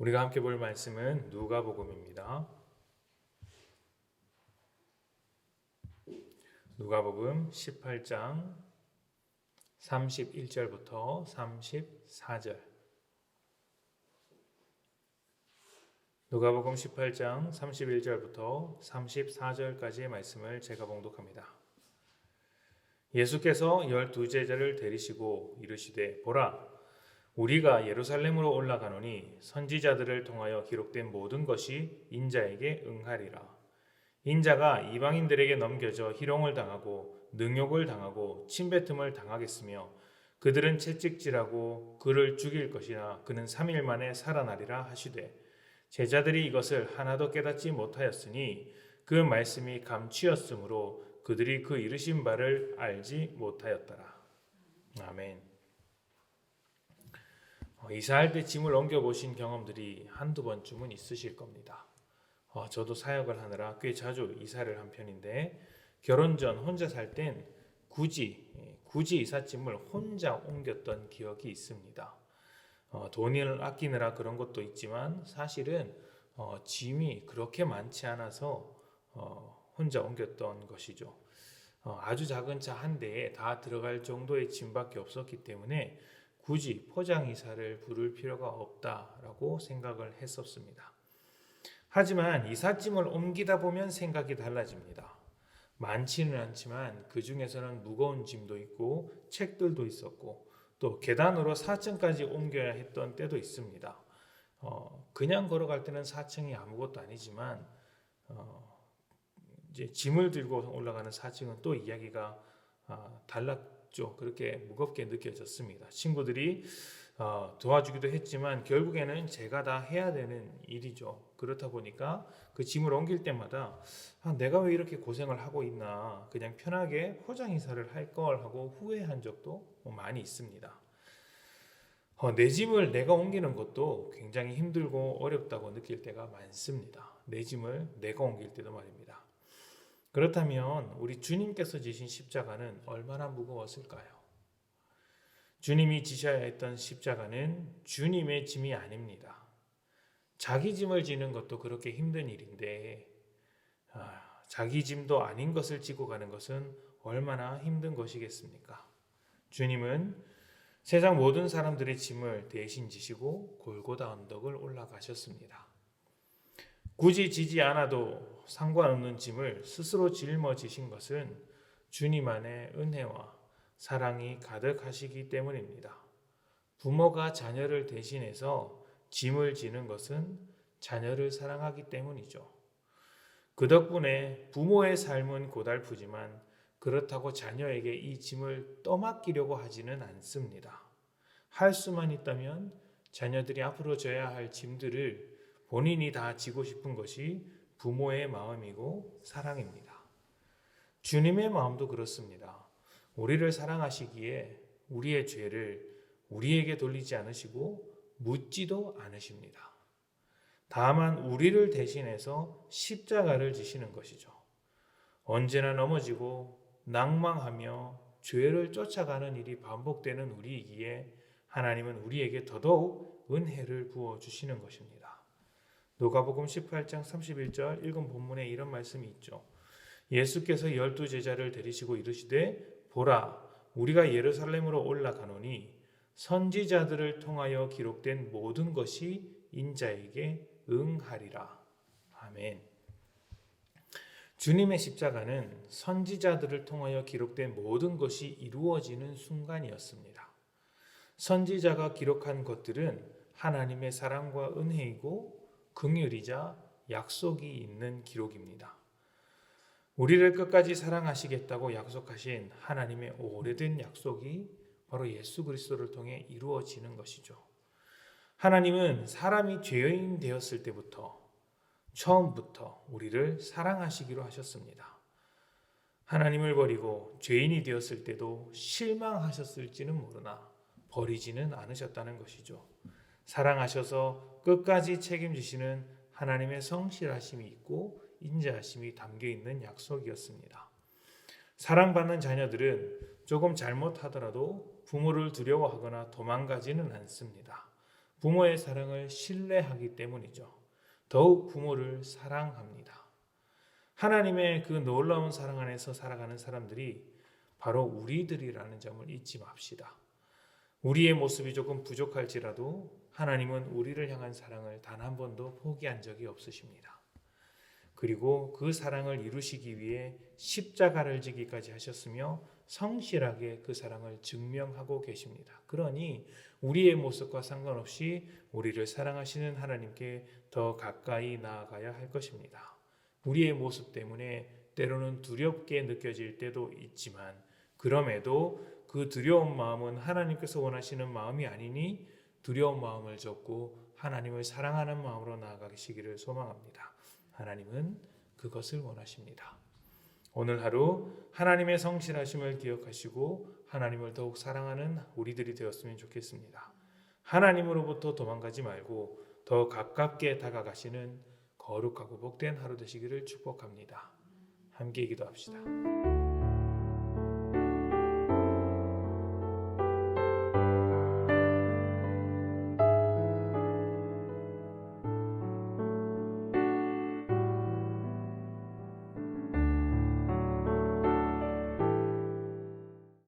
우리가 함께 볼 말씀은 누가복음입니다. 누가복음 18장 31절부터 34절. 누가복음 18장 31절부터 34절까지의 말씀을 제가 봉독합니다. 예수께서 12제자를 데리시고 이르시되 보라, 우리가 예루살렘으로 올라가노니 선지자들을 통하여 기록된 모든 것이 인자에게 응하리라. 인자가 이방인들에게 넘겨져 희롱을 당하고 능욕을 당하고 침뱉음을 당하겠으며 그들은 채찍질하고 그를 죽일 것이나 그는 3일 만에 살아나리라 하시되 제자들이 이것을 하나도 깨닫지 못하였으니 그 말씀이 감추었으므로 그들이 그 이르신 바를 알지 못하였더라. 아멘. 이사할 때 짐을 옮겨보신 경험들이 한두 번쯤은 있으실 겁니다. 저도 사역을 하느라 꽤 자주 이사를 한 편인데 결혼 전 혼자 살 땐 굳이 이삿짐을 혼자 옮겼던 기억이 있습니다. 돈을 아끼느라 그런 것도 있지만 사실은 짐이 그렇게 많지 않아서 혼자 옮겼던 것이죠. 아주 작은 차 한 대에 다 들어갈 정도의 짐밖에 없었기 때문에 굳이 포장이사를 부를 필요가 없다라고 생각을 했었습니다. 하지만 이삿짐을 옮기다 보면 생각이 달라집니다. 많지는 않지만 그 중에서는 무거운 짐도 있고 책들도 있었고 또 계단으로 4층까지 옮겨야 했던 때도 있습니다. 그냥 걸어갈 때는 4층이 아무것도 아니지만 이제 짐을 들고 올라가는 4층은 또 이야기가 달랐죠. 그렇게 무겁게 느껴졌습니다. 친구들이 도와주기도 했지만 결국에는 제가 다 해야 되는 일이죠. 그렇다 보니까 그 짐을 옮길 때마다 내가 왜 이렇게 고생을 하고 있나, 그냥 편하게 포장이사를 할 걸 하고 후회한 적도 많이 있습니다. 내 짐을 내가 옮기는 것도 굉장히 힘들고 어렵다고 느낄 때가 많습니다. 내 짐을 내가 옮길 때도 말입니다. 그렇다면 우리 주님께서 지신 십자가는 얼마나 무거웠을까요? 주님이 지셔야 했던 십자가는 주님의 짐이 아닙니다. 자기 짐을 지는 것도 그렇게 힘든 일인데 자기 짐도 아닌 것을 지고 가는 것은 얼마나 힘든 것이겠습니까? 주님은 세상 모든 사람들의 짐을 대신 지시고 골고다 언덕을 올라가셨습니다. 굳이 지지 않아도 상관없는 짐을 스스로 짊어지신 것은 주님 안에 은혜와 사랑이 가득하시기 때문입니다. 부모가 자녀를 대신해서 짐을 지는 것은 자녀를 사랑하기 때문이죠. 그 덕분에 부모의 삶은 고달프지만 그렇다고 자녀에게 이 짐을 떠맡기려고 하지는 않습니다. 할 수만 있다면 자녀들이 앞으로 져야 할 짐들을 본인이 다 지고 싶은 것이 부모의 마음이고 사랑입니다. 주님의 마음도 그렇습니다. 우리를 사랑하시기에 우리의 죄를 우리에게 돌리지 않으시고 묻지도 않으십니다. 다만 우리를 대신해서 십자가를 지시는 것이죠. 언제나 넘어지고 낭망하며 죄를 쫓아가는 일이 반복되는 우리이기에 하나님은 우리에게 더더욱 은혜를 부어주시는 것입니다. 누가복음 18장 31절 읽은 본문에 이런 말씀이 있죠. 예수께서 12제자를 데리시고 이르시되 보라, 우리가 예루살렘으로 올라가노니 선지자들을 통하여 기록된 모든 것이 인자에게 응하리라. 아멘. 주님의 십자가는 선지자들을 통하여 기록된 모든 것이 이루어지는 순간이었습니다. 선지자가 기록한 것들은 하나님의 사랑과 은혜이고 긍휼이자 약속이 있는 기록입니다. 우리를 끝까지 사랑하시겠다고 약속하신 하나님의 오래된 약속이 바로 예수 그리스도를 통해 이루어지는 것이죠. 하나님은 사람이 죄인 되었을 때부터 처음부터 우리를 사랑하시기로 하셨습니다. 하나님을 버리고 죄인이 되었을 때도 실망하셨을지는 모르나 버리지는 않으셨다는 것이죠. 사랑하셔서 끝까지 책임지시는 하나님의 성실하심이 있고 인자하심이 담겨있는 약속이었습니다. 사랑받는 자녀들은 조금 잘못하더라도 부모를 두려워하거나 도망가지는 않습니다. 부모의 사랑을 신뢰하기 때문이죠. 더욱 부모를 사랑합니다. 하나님의 그 놀라운 사랑 안에서 살아가는 사람들이 바로 우리들이라는 점을 잊지 맙시다. 우리의 모습이 조금 부족할지라도 하나님은 우리를 향한 사랑을 단 한 번도 포기한 적이 없으십니다. 그리고 그 사랑을 이루시기 위해 십자가를 지기까지 하셨으며 성실하게 그 사랑을 증명하고 계십니다. 그러니 우리의 모습과 상관없이 우리를 사랑하시는 하나님께 더 가까이 나아가야 할 것입니다. 우리의 모습 때문에 때로는 두렵게 느껴질 때도 있지만 그럼에도 그 두려운 마음은 하나님께서 원하시는 마음이 아니니 두려운 마음을 접고 하나님을 사랑하는 마음으로 나아가시기를 소망합니다. 하나님은 그것을 원하십니다. 오늘 하루 하나님의 성실하심을 기억하시고 하나님을 더욱 사랑하는 우리들이 되었으면 좋겠습니다. 하나님으로부터 도망가지 말고 더 가깝게 다가가시는 거룩하고 복된 하루 되시기를 축복합니다. 함께 기도합시다.